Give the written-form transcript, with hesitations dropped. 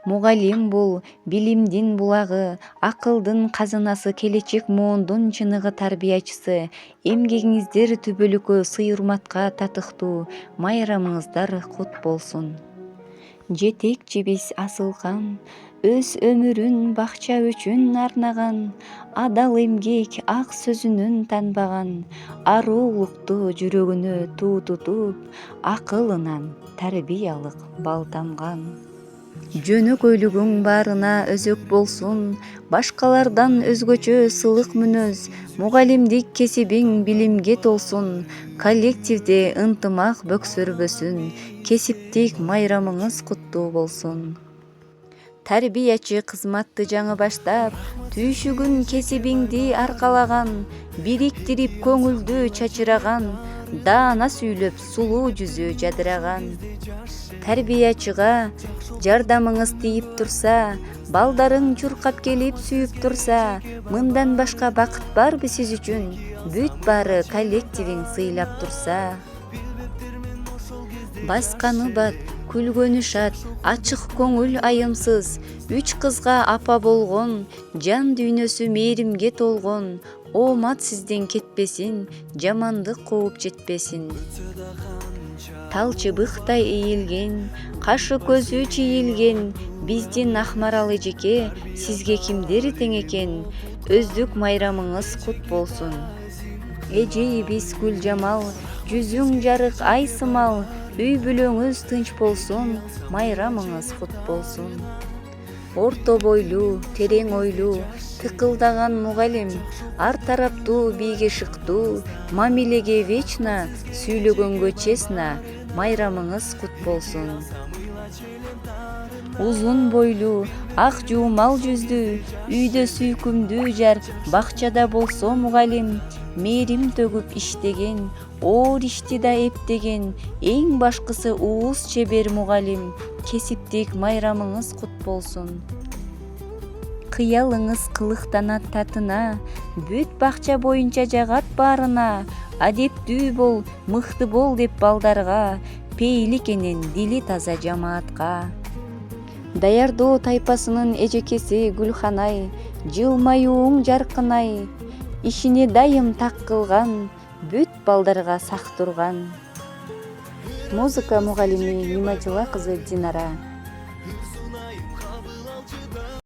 Мугалим бул билимдин булагы, акылдын казынасы, келечек муундун чыныгы тарбиячысы. Эмгегиңиздер түбөлүккө, сый-урматка татыктуу, майрамыңыздар кут болсун. Жетекчибиз асылкан, өз өмүрүн бакча үчүн арнаган, адал эмгек ак сөзүнөн танбаган, аруулукту жүрөгүнө туу тутуп, акылынан тарбиялык бал тамган. Жөнөкөйлүгүң баарына өзөк болсун, башкалардан өзгөчө сылык мүнөз, мугалимдик кесибиң билимге толсун, коллективде ынтымак бөксөрбөсүн, кесиптик майрамыңыз куттуу болсун. Тарбиячы кызматты жаңы баштап, түйшүгүн кесибиңди аркалаган, бириктирип көңүлдү чачыраган, даана сүйлөп сулуу жүзү жадыраган. Тарбиячыга жардамыңыз тийип турса, балдарың чуркап келип сүйүп турса, мындан башка бакыт барбы сиз үчүн, бүт баары коллективиң сыйлап турса. Басканы бат, күлгөнү шат, ачык көңүл айымсыз, 3 кызга апа болгон, жан дүйнөсү мээримге толгон, оомат сизден кетпесин, жамандык кууп жетпесин. Тал чыбыктай ийилген, кашы көзү чийилген, биздин Акмарал эжеке, сизге кимдер тең экен, өздүк майрамыңыз кут болсун. Эжейибиз Гүлжамал, жүзүң жарык ай сымал, үй бүлөңүз тынч болсун, майрамыңыз кут болсун. Орто бойлуу, терең ойлуу, тыкылдаган мугалим, ар тараптуу, бийге шыктуу, мамилеге вечно, сүйлөгөнгө честно, майрамыңыз кут болсун. Узун бойлуу, ак жуумал жүздүү, үйдө сүйкүмдүү жар, бакчада болсо мугалим, мээрим төгүп иштеген, оор ишти да эптеген, эң башкысы ууз чебер мугалим, кесиптик майрамыңыз кут болсун. Кыялыңыз кылыктанат татына, бүт бакча боюнча жагат баарына, адептүү бол, мыкты бол деп балдарга, пейилик энен дили таза жамаатка. Даярдоо тайпасынын эжекеси Гүлханай, жылмаюуң жаркынай, ишине дайым так кылган, бүт балдарга сак турган. Музыка мугалими Нимажыла кызы Динара.